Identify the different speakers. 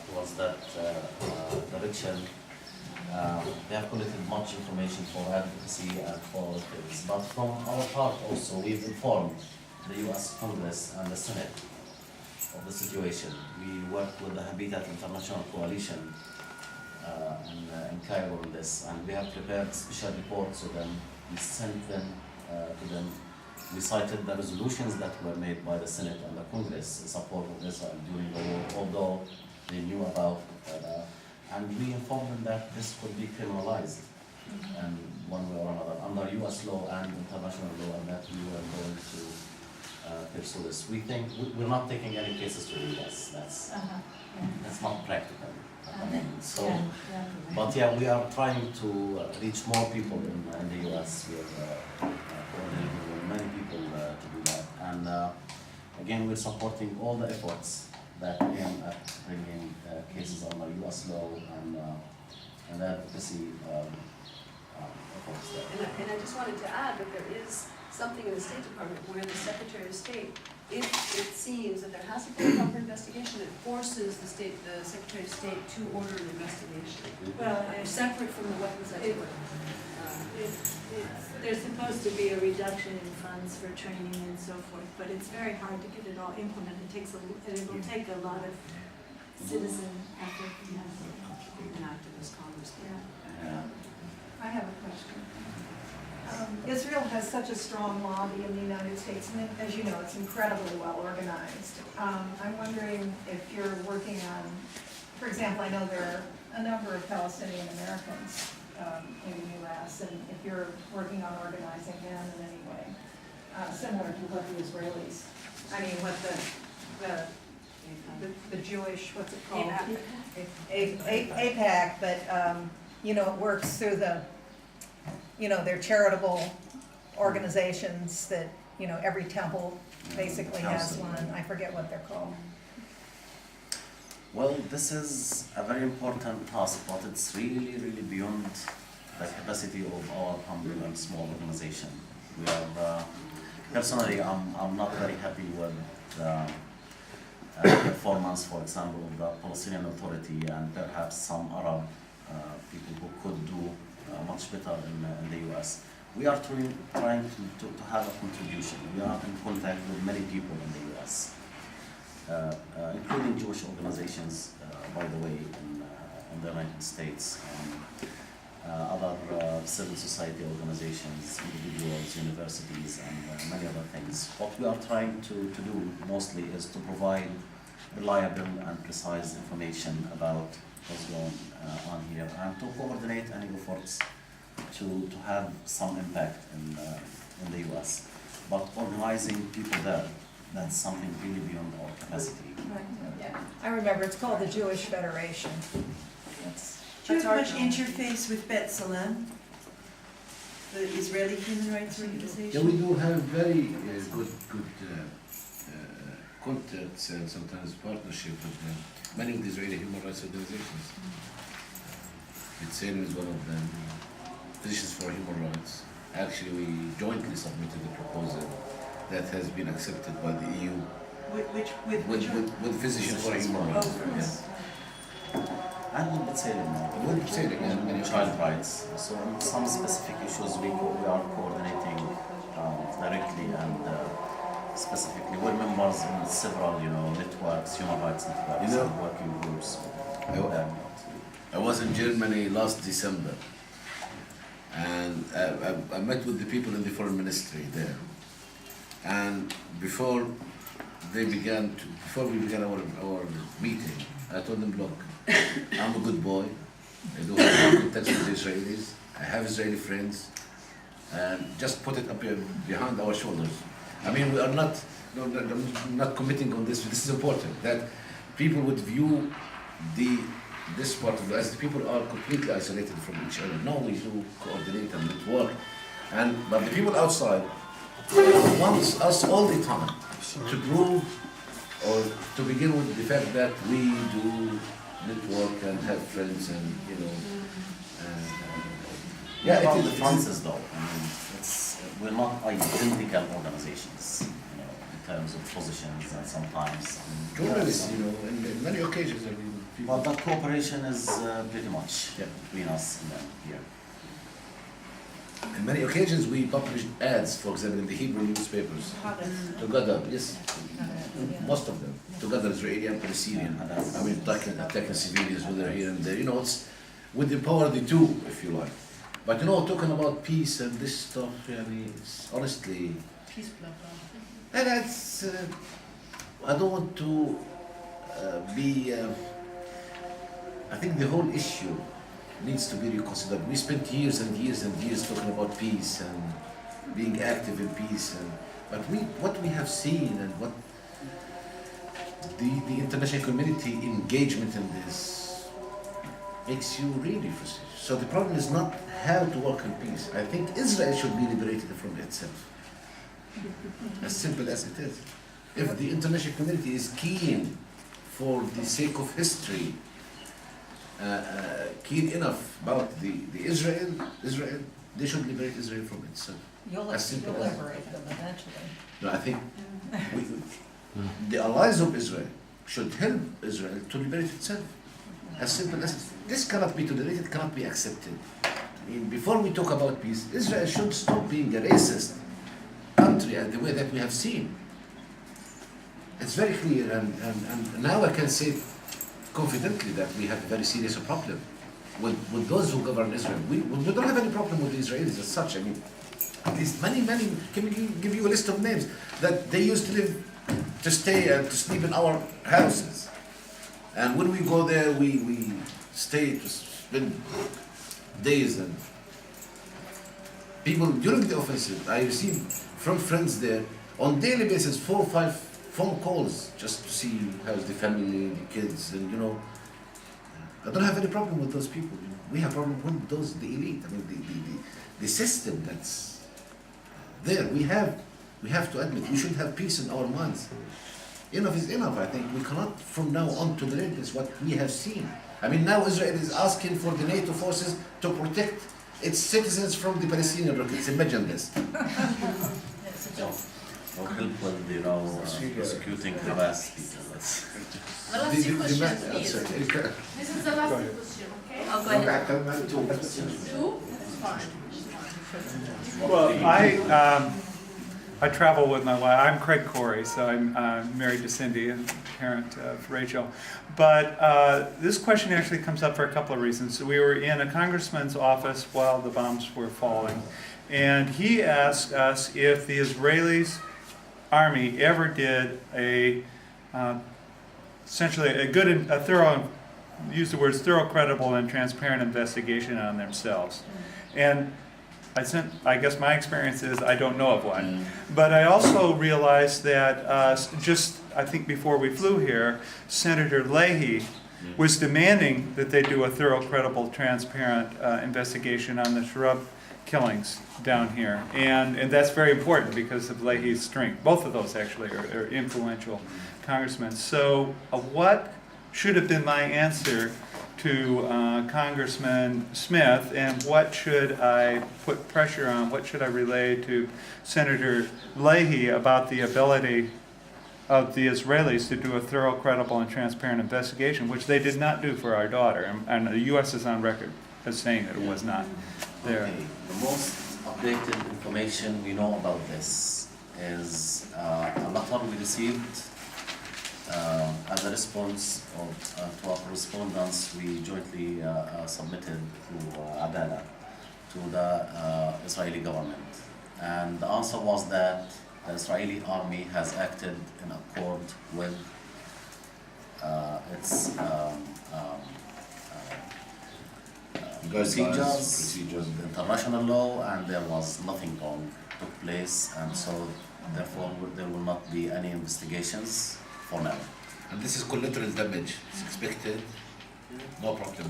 Speaker 1: towards that direction. They have collected much information for advocacy and for things. But from our part also, we've informed the U.S. Congress and the Senate of the situation. We work with the Habitat International Coalition in Cairo on this, and we have prepared special reports to them. We sent them to them. We cited the resolutions that were made by the Senate and the Congress in support of Israel during the war, although they knew about it. And we informed them that this could be criminalized and one way or another under U.S. law and international law, and that we were going to pursue this. We think we're not taking any cases to the U.S. That's not practical. But yeah, we are trying to reach more people in the U.S. We are coordinating with many people to do that. And again, we're supporting all the efforts that aim at bringing cases under U.S. law and advocacy efforts there.
Speaker 2: And I just wanted to add that there is something in the State Department where the Secretary of State, if it seems that there hasn't been a proper investigation, it forces the Secretary of State to order an investigation.
Speaker 3: Well,
Speaker 2: separate from the weapons export.
Speaker 3: There's supposed to be a reduction in funds for training and so forth, but it's very hard to get it all implemented. It will take a lot of citizen effort.
Speaker 2: An activist Congress.
Speaker 3: Yeah.
Speaker 4: I have a question. Israel has such a strong lobby in the United States, and as you know, it's incredibly well organized. I'm wondering if you're working on, for example, I know there are a number of Palestinian Americans in the U.S., and if you're working on organizing them in any way, similar to what the Israelis, I mean, what the Jewish, what's it called? APAC, but you know, it works through the, you know, they're charitable organizations that, you know, every temple basically has one. I forget what they're called.
Speaker 1: Well, this is a very important task, but it's really, really beyond the capacity of our humble and small organization. We are, personally, I'm not very happy with the performance, for example, of the Palestinian Authority and perhaps some Arab people who could do much better in the U.S. We are trying to have a contribution. We are in contact with many people in the U.S., including Jewish organizations, by the way, in the United States, other civil society organizations, individuals, universities, and many other things. What we are trying to do mostly is to provide reliable and precise information about what's going on here, and to coordinate any efforts to have some impact in the U.S. But organizing people there, that's something really beyond our capacity.
Speaker 4: Right. Yeah. I remember, it's called the Jewish Federation.
Speaker 5: Do you have much interface with B'Tselem, the Israeli human rights organization?
Speaker 6: Yeah, we do have very good contacts and sometimes partnership with many of the Israeli human rights organizations. B'Tselem is one of them. Physicians for Human Rights. Actually, we jointly submitted a proposal that has been accepted by the EU. With Physicians for Human Rights. Yes.
Speaker 1: And with B'Tselem,
Speaker 6: With B'Tselem, yeah, many
Speaker 1: child rights. So on some specific issues we are coordinating directly and specifically. We're members in several, networks, human rights networks, and working groups.
Speaker 6: I was in Germany last December, and I met with the people in the foreign ministry there. And before we began our meeting, I told them, look, I'm a good boy. I do have contacts with the Israelis. I have Israeli friends, and just put it up here behind our shoulders. I mean, we are not committing on this. This is important that people would view this part of as the people are completely isolated from each other. No, we do coordinate and network, but the people outside wants us all the time to prove or to begin with the fact that we do network and have friends and
Speaker 1: Yeah, about the differences though. I mean, we're not identical organizations, in terms of positions and sometimes.
Speaker 6: Journalists, in many occasions, people.
Speaker 1: But that cooperation is pretty much
Speaker 6: Yeah.
Speaker 1: between us and them here.
Speaker 6: On many occasions, we publish ads, for example, in the Hebrew newspapers, together, yes, most of them, together Israeli and Palestinian. I mean, attacking civilians, whether here and there, you know, it's, would empower the two, if you like. But you know, talking about peace and this stuff, I mean, it's honestly, and it's, I don't want to be, I think the whole issue needs to be reconsidered. We spent years and years and years talking about peace and being active in peace, but what we have seen and what the international community engagement in this makes you really frustrated. So the problem is not how to work in peace. I think Israel should be liberated from itself. As simple as it is. If the international community is keen, for the sake of history, keen enough about the Israel, they should liberate Israel from itself. As simple as
Speaker 7: liberate them eventually.
Speaker 6: No, I think the allies of Israel should help Israel to liberate itself. As simple as this cannot be tolerated, cannot be accepted. I mean, before we talk about peace, Israel should stop being a racist country and the way that we have seen. It's very clear, and now I can say confidently that we have a very serious problem with those who govern Israel. We don't have any problem with the Israelis as such. I mean, at least many, can we give you a list of names that they used to live, to stay and to sleep in our houses. And when we go there, we stay to spend days, and people during the offensive, I received from friends there on daily basis 4 or 5 phone calls just to see how's the family, the kids, and you know, I don't have any problem with those people. You know. We have problem with those, the elite. I mean, the system that's there. We have to admit we should have peace in our minds. Enough is enough. I think we cannot from now on tolerate this what we have seen. I mean, now Israel is asking for the NATO forces to protect its citizens from the Palestinian rockets. Imagine this.
Speaker 1: Or help with, you know, prosecuting Hamas people.
Speaker 8: The last two questions, please. This is the last question, okay?
Speaker 3: Oh, go ahead.
Speaker 8: Two? Fine.
Speaker 9: Well, I travel with my wife. I'm Craig Corey, so I'm married to Cindy and parent of Rachel. But this question actually comes up for a couple of reasons. We were in a congressman's office while the bombs were falling, and he asked us if the Israelis army ever did essentially a thorough, use the words thorough, credible, and transparent investigation on themselves. And I guess my experience is I don't know of one. But I also realized that I think before we flew here, Senator Leahy was demanding that they do a thorough, credible, transparent investigation on the shrub killings down here. And that's very important because of Leahy's strength. Both of those actually are influential congressmen. So what should have been my answer to Congressman Smith, and what should I put pressure on, what should I relay to Senator Leahy about the ability of the Israelis to do a thorough, credible, and transparent investigation, which they did not do for our daughter, and the U.S. is on record as saying that it was not there.
Speaker 1: Okay. The most updated information we know about this is a letter we received as a response to our correspondence we jointly submitted to Adala, to the Israeli government. And the answer was that the Israeli army has acted in accord with its procedures, the international law, and there was nothing wrong took place, and so therefore there will not be any investigations for now.
Speaker 6: And this is collateral damage. It's expected. No problem.